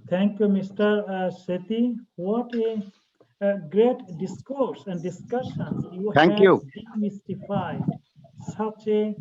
Thank you, Mr. Sethi. What a great discourse and discussions you Thank have you. demystified such a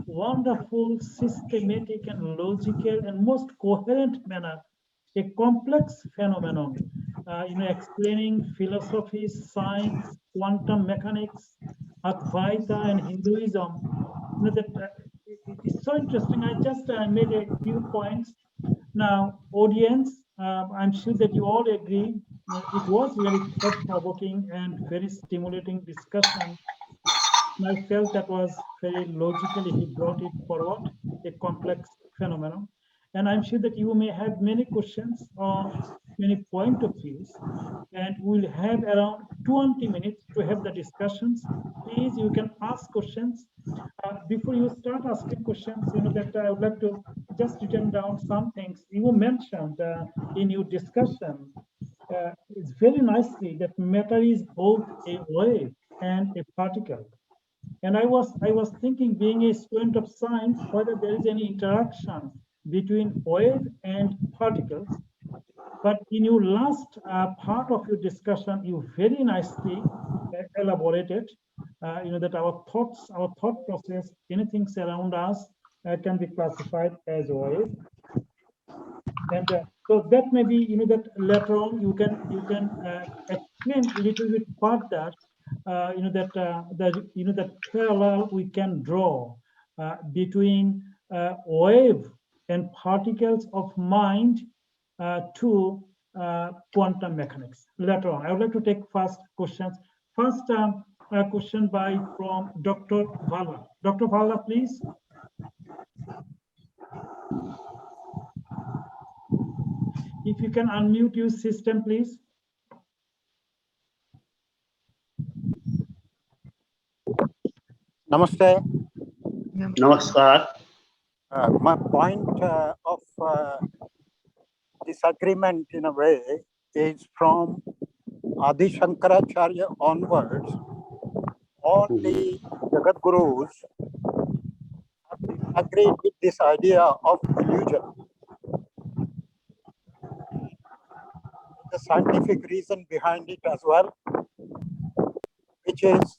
wonderful, systematic, and logical, and most coherent manner, a complex phenomenon. Explaining philosophy, science, quantum mechanics, Advaita, and Hinduism. That it's so interesting. I just made a few points. Now, audience, I'm sure that you all agree it was very thought-provoking and very stimulating discussion. I felt that was very logically he brought it forward, a complex phenomenon. And I'm sure that you may have many questions or many point of views, and we'll have around 20 minutes to have the discussions. Please, you can ask questions. Before you start asking questions, that I would like to just written down some things you mentioned in your discussion. It's very nicely that matter is both a wave and a particle. And I was thinking, being a student of science, whether there is any interaction between wave and particles. But in your last part of your discussion, you very nicely elaborated, that our thoughts, our thought process, anything around us can be classified as wave. And so that may be, that later on you can explain a little bit further, that parallel we can draw between wave and particles of mind to quantum mechanics later on. I would like to take first questions. First question from Dr. Vala. Dr. Vala, please. If you can unmute your system, please. Namaste. Namaskar. My point of disagreement in a way is from Adi Shankaracharya onwards. All the Jagat Gurus have agreed with this idea of illusion. The scientific reason behind it as well, which is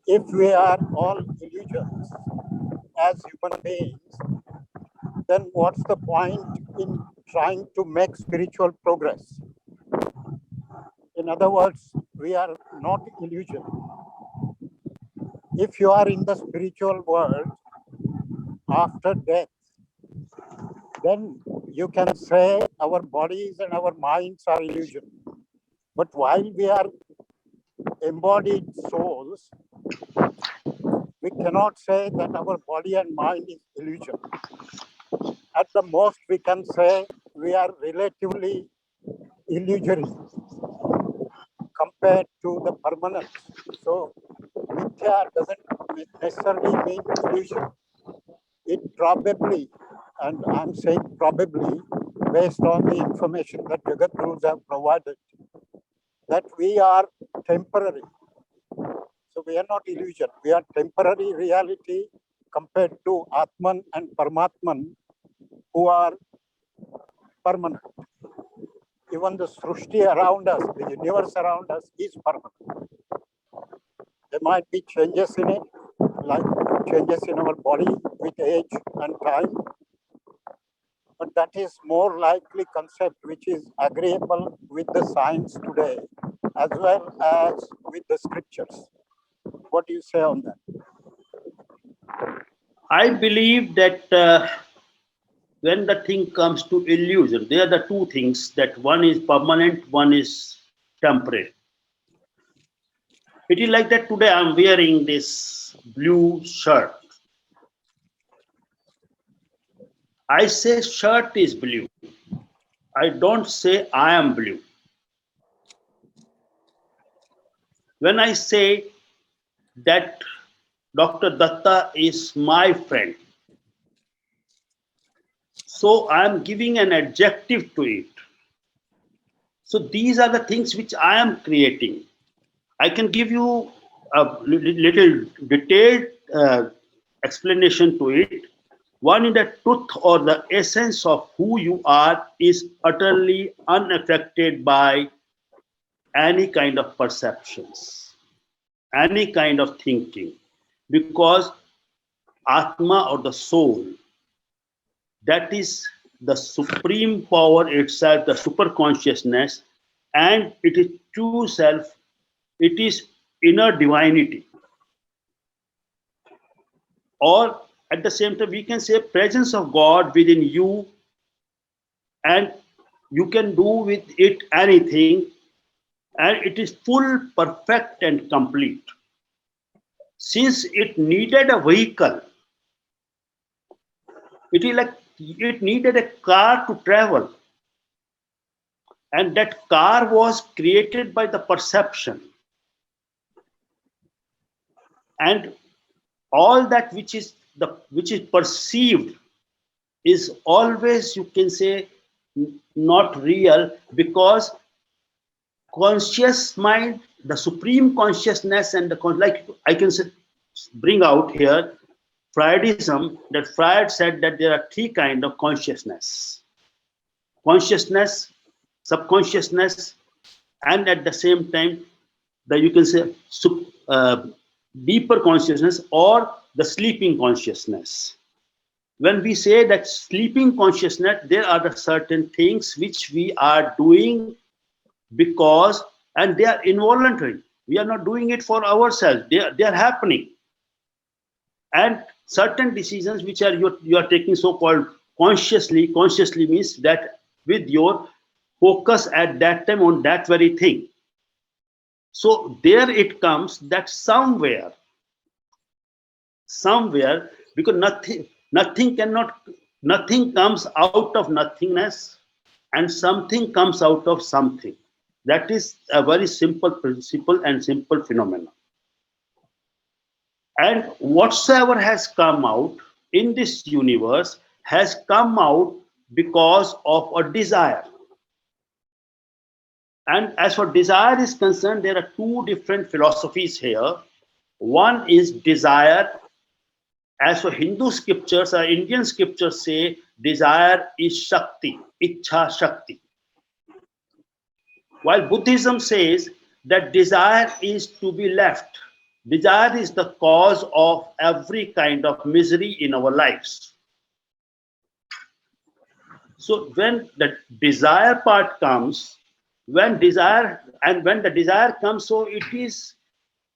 if we are all illusions as human beings, then what's the point in trying to make spiritual progress? In other words, we are not illusion. If you are in the spiritual world after death, then you can say our bodies and our minds are illusion. But while we are embodied souls, we cannot say that our body and mind is illusion. At the most, we can say we are relatively illusory compared to the permanence. So, mithya doesn't necessarily mean illusion. It probably, and I'm saying probably, based on the information that Jagat Gurus have provided, that we are temporary. So we are not illusion. We are temporary reality compared to Atman and Paramatman, who are permanent. Even the Srushti around us, the universe around us is permanent. There might be changes in it, like changes in our body with age and time. But that is more likely concept which is agreeable with the science today, as well as with the scriptures. What do you say on that? I believe that when the thing comes to illusion, there are the two things, that one is permanent, one is temporary. It is like that today I'm wearing this blue shirt. I say shirt is blue. I don't say I am blue. When I say that Dr. Datta is my friend, so I am giving an adjective to it. So these are the things which I am creating. I can give you a little detailed explanation to it. One is the truth or the essence of who you are is utterly unaffected by any kind of perceptions, any kind of thinking, because Atma or the soul, that is the supreme power itself, the super consciousness, and it is true self, it is inner divinity. Or at the same time, we can say presence of God within you, and you can do with it anything, and it is full, perfect, and complete. Since it needed a vehicle, it is like it needed a car to travel, and that car was created by the perception, and all that which is perceived is always, you can say, not real, because conscious mind, the supreme consciousness, and like I can say, bring out here Freudism, that Freud said that there are three kinds of consciousness: consciousness, subconsciousness, and at the same time, the, you can say, deeper consciousness or the sleeping consciousness. When we say that sleeping consciousness, there are the certain things which we are doing because, and they are involuntary. We are not doing it for ourselves. They are happening. And certain decisions which are you are taking so-called consciously. Consciously means that with your focus at that time on that very thing. So there it comes that somewhere, because nothing comes out of nothingness, and something comes out of something. That is a very simple principle and simple phenomenon. And whatsoever has come out in this universe has come out because of a desire. And as for desire is concerned, there are two different philosophies here. One is desire. As for Hindu scriptures or Indian scriptures say, desire is Shakti, Ichha Shakti. While Buddhism says that desire is to be left. Desire is the cause of every kind of misery in our lives. So when the desire part comes, when the desire comes, so it is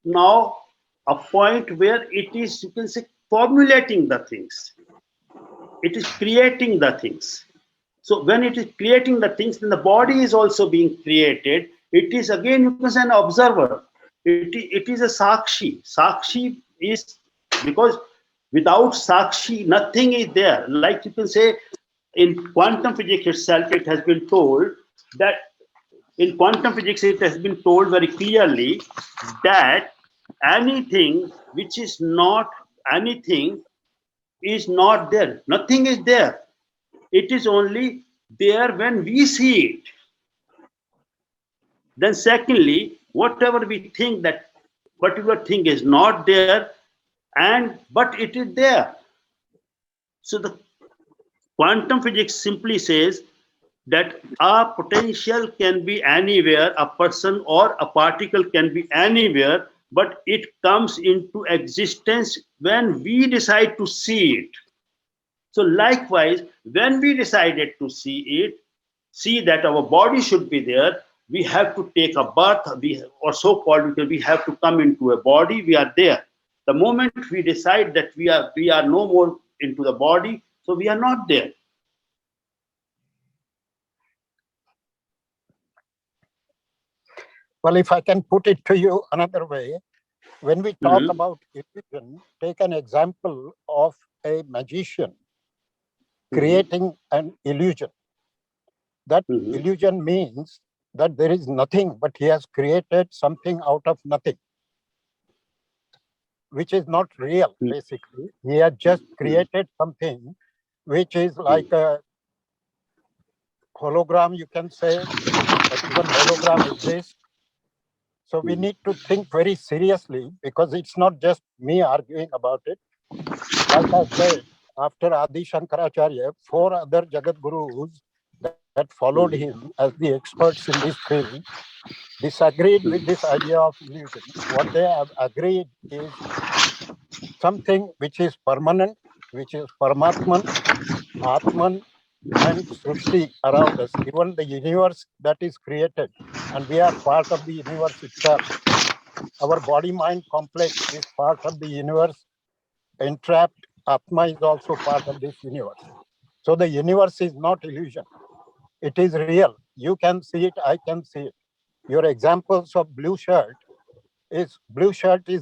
now a point where it is, you can say, formulating the things. It is creating the things. So when it is creating the things, then the body is also being created. It is again, you can say, an observer. It is a sakshi. Sakshi is, because without sakshi, nothing is there. Like you can say, in quantum physics itself, it has been told that in quantum physics, it has been told very clearly that anything which is not anything is not there. Nothing is there. It is only there when we see it. Then secondly, whatever we think that particular thing is not there, but it is there. So the quantum physics simply says that a potential can be anywhere, a person or a particle can be anywhere, but it comes into existence when we decide to see it. So likewise, when we decided to see that our body should be there, we have to take a birth, or so-called, because we have to come into a body, we are there. The moment we decide that we are no more into the body, so we are not there. Well, if I can put it to you another way, when we talk about illusion, take an example of a magician creating an illusion. That illusion means that there is nothing, but he has created something out of nothing, which is not real, basically. He has just created something which is like a hologram, you can say, but even hologram exists. So we need to think very seriously, because it's not just me arguing about it. Like I said, after Adi Shankaracharya, 4 other Jagat Gurus that followed him as the experts in this field disagreed with this idea of illusion. What they have agreed is something which is permanent, which is Paramatman, Atman, and Srishti around us, even the universe that is created, and we are part of the universe itself. Our body-mind complex is part of the universe. Entrapped Atma is also part of this universe. So the universe is not illusion. It is real. You can see it, I can see it. Your examples of blue shirt is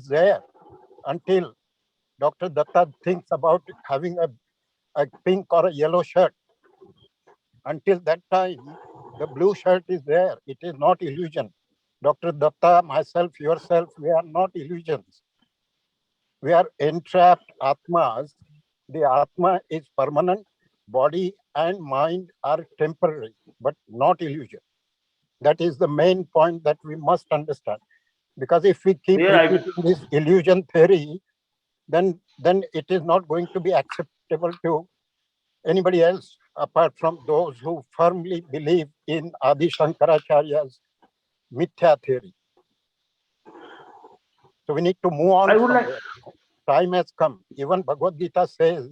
there until Dr. Datta thinks about having a pink or a yellow shirt. Until that time, the blue shirt is there. It is not illusion. Dr. Datta, myself, yourself, we are not illusions. We are entrapped Atmas. The Atma is permanent. Body and mind are temporary, but not illusion. That is the main point that we must understand. Because if we keep repeating this illusion theory, then it is not going to be acceptable to anybody else apart from those who firmly believe in Adi Shankaracharya's mithya theory. So we need to move on from there. Time has come. Even Bhagavad Gita says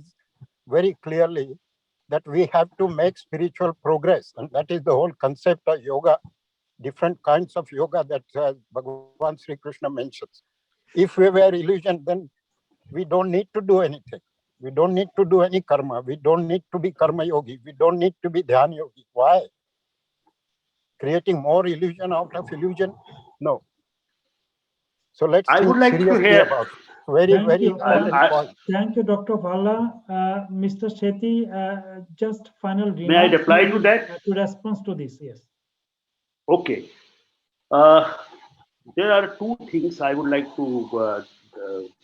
very clearly that we have to make spiritual progress. And that is the whole concept of yoga, different kinds of yoga that Bhagavan Sri Krishna mentions. If we were illusion, then we don't need to do anything. We don't need to do any karma. We don't need to be karma yogi. We don't need to be dhyana yogi. Why? Creating more illusion out of illusion? No. So let's think seriously about it. Very, very important point. Thank you, Dr. Bhalla. Mr. Shetty, just final remarks. May I reply to that? To response to this, yes. Okay. There are two things I would like to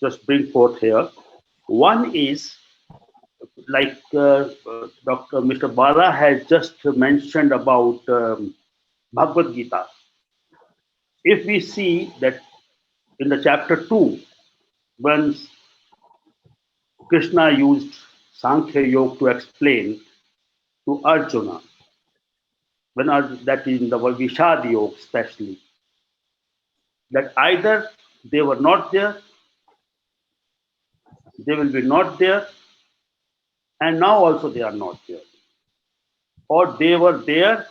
just bring forth here. One is, like Mr. Bala has just mentioned about Bhagavad Gita. If we see that in the chapter 2, when Krishna used Sankhya Yoga to explain to Arjuna, when that is in the Vishad Yoga especially, that either they were not there, they will be not there, and now also they are not there. Or they were there,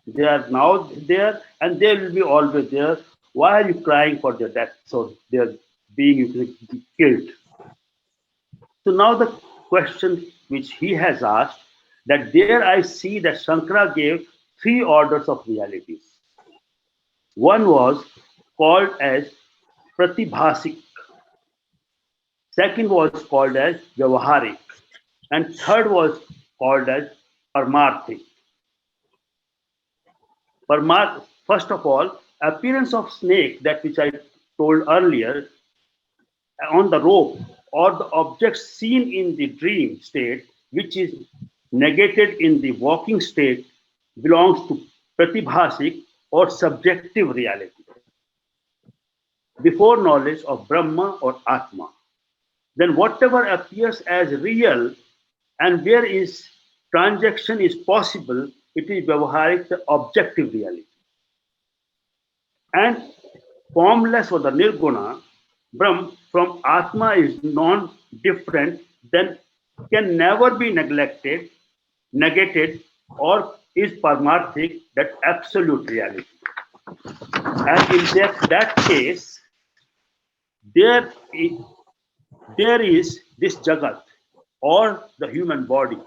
they are now there, and they will be always there. Why are you crying for their death? So they are being killed. So now the question which he has asked, that there I see that Shankara gave 3 orders of realities. One was called as Pratibhasik. Second was called as Vyavaharik. And third was called as Paramarthik. First of all, appearance of snake, that which I told earlier, on the rope, or the object seen in the dream state, which is negated in the waking state, belongs to Pratibhasik or subjective reality, before knowledge of Brahma or Atma. Then whatever appears as real and where is transaction is possible, it is Vyavaharik, the objective reality. And formless or the Nirguna, Brahm from Atma is non-different, then can never be neglected, or is Paramarthik, that absolute reality. And in that case, there is this Jagat, or the human body,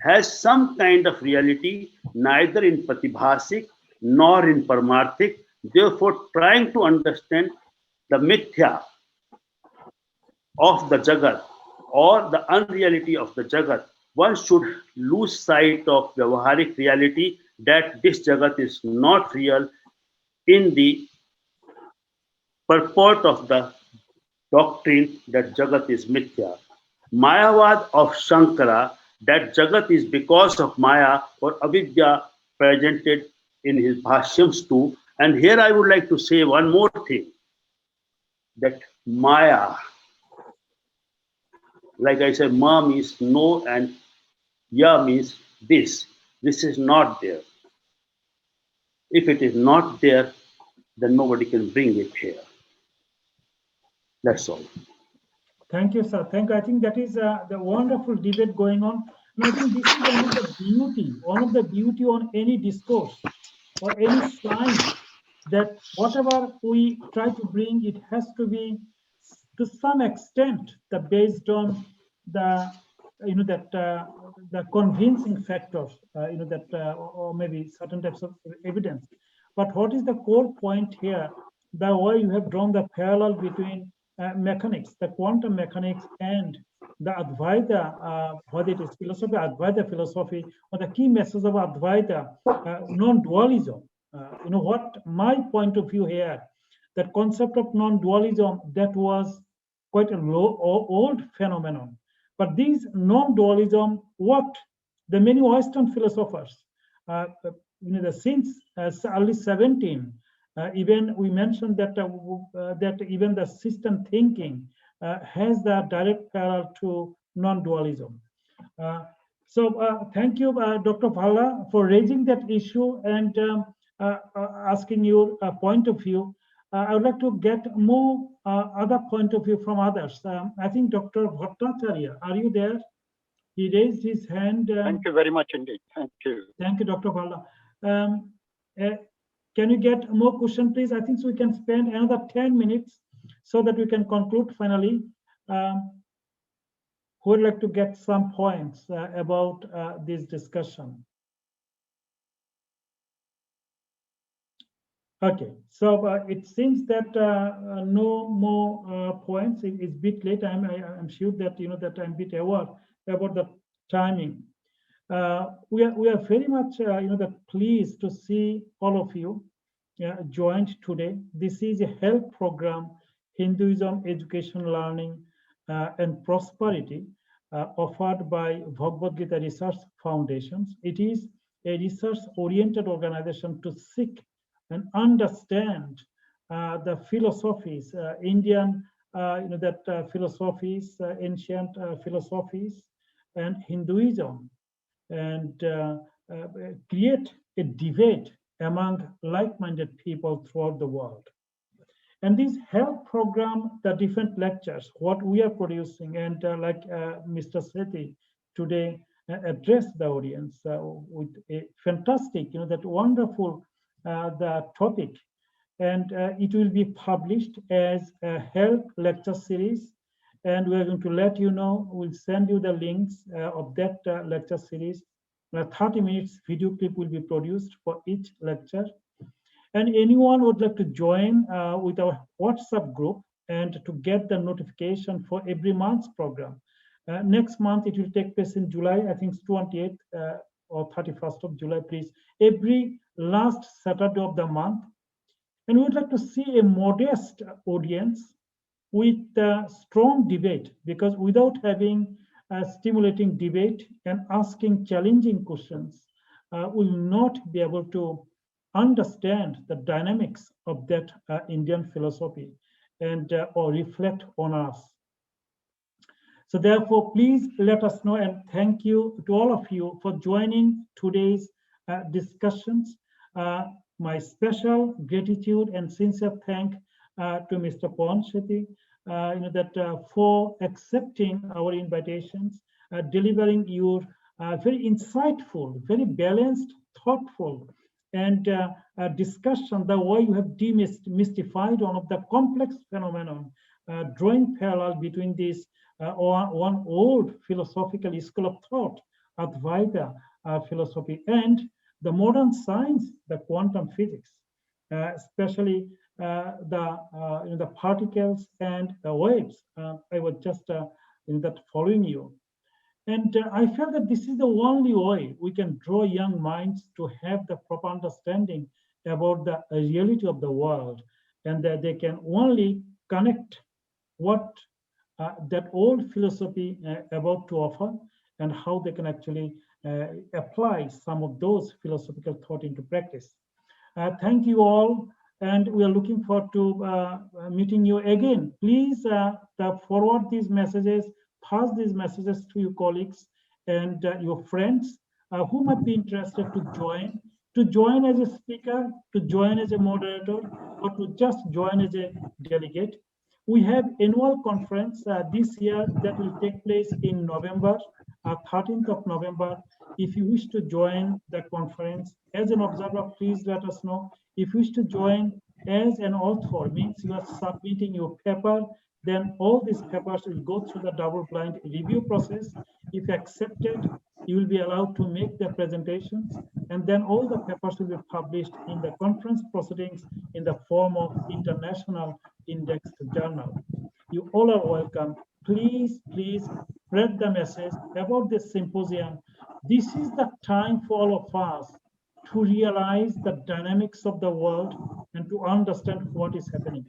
has some kind of reality, neither in Pratibhasik nor in Paramarthik. Therefore, trying to understand the mithya of the Jagat or the unreality of the Jagat, one should lose sight of the Vyavaharik reality, that this Jagat is not real in the purport of the doctrine that Jagat is mithya. Mayavad of Shankara, that Jagat is because of Maya or Avidya, presented in his Bhashyams too. And here I would like to say one more thing, that Maya Like I said, ma means no and ya means this. This is not there. If it is not there, then nobody can bring it here. That's all. Thank you, sir. Thank you. I think that is the wonderful debate going on. And I think this is one of the beauty on any discourse or any science, that whatever we try to bring, it has to be to some extent based on the that the convincing factors, that or maybe certain types of evidence. But what is the core point here? The way you have drawn the parallel between mechanics, the quantum mechanics, and the Advaita, what it is, philosophy, Advaita philosophy, or the key message of Advaita, non-dualism. What my point of view here, that concept of non-dualism, that was quite a old phenomenon. But this non-dualism worked. The many Western philosophers, since early 17, even we mentioned that that even the system thinking has the direct parallel to non-dualism. Thank you, Dr. Bhalla, for raising that issue and asking your point of view. I would like to get more other point of view from others. I think Dr. Bhattacharya, are you there? He raised his hand. Thank you very much indeed. Thank you. Thank you, Dr. Bhalla. Can you get more question, please? I think so we can spend another 10 minutes so that we can conclude finally. Who would like to get some points about this discussion? Okay, so it seems that no more points. It's a bit late. I'm sure that that I'm a bit aware about the timing. We are very much that pleased to see all of you joined today. This is a health program, Hinduism, Education, Learning, and Prosperity, offered by Bhagavad Gita Research Foundations. It is a research-oriented organization to seek and understand the philosophies, Indian, philosophies, ancient philosophies, and Hinduism, and create a debate among like-minded people throughout the world. And this health program, the different lectures, what we are producing, and like Mr. Sethi today addressed the audience with a fantastic, that wonderful the topic, and it will be published as a health lecture series, and we are going to let you know. We'll send you the links of that lecture series. 30 minutes video clip will be produced for each lecture, and anyone would like to join with our WhatsApp group and to get the notification for every month's program. Next month it will take place in July, I think it's 28th or 31st of July, please, every last Saturday of the month. And we would like to see a modest audience with a strong debate, because without having a stimulating debate and asking challenging questions, we will not be able to understand the dynamics of that Indian philosophy and or reflect on us. So therefore, please let us know, and thank you to all of you for joining today's discussions. My special gratitude and sincere thank to Mr. Pawan Shetty, for accepting our invitations, delivering your very insightful, very balanced, thoughtful, and discussion, the way you have demystified one of the complex phenomenon, drawing parallel between this one old philosophical school of thought, Advaita philosophy, and the modern science, the quantum physics, especially the particles and the waves. I was just in that following you. And I felt that this is the only way we can draw young minds to have the proper understanding about the reality of the world, and that they can only connect what that old philosophy about to offer, and how they can actually apply some of those philosophical thought into practice. Thank you all, and we are looking forward to meeting you again. Please forward these messages pass these messages to your colleagues and your friends who might be interested to join as a speaker, to join as a moderator, or to just join as a delegate. We have annual conference this year that will take place in November, 13th of November. If you wish to join the conference as an observer, please let us know. If you wish to join as an author, means you are submitting your paper, then all these papers will go through the double-blind review process. If accepted, you will be allowed to make the presentations, and then all the papers will be published in the conference proceedings in the form of international indexed journal. You all are welcome. Please, please spread the message about this symposium. This is the time for all of us to realize the dynamics of the world and to understand what is happening.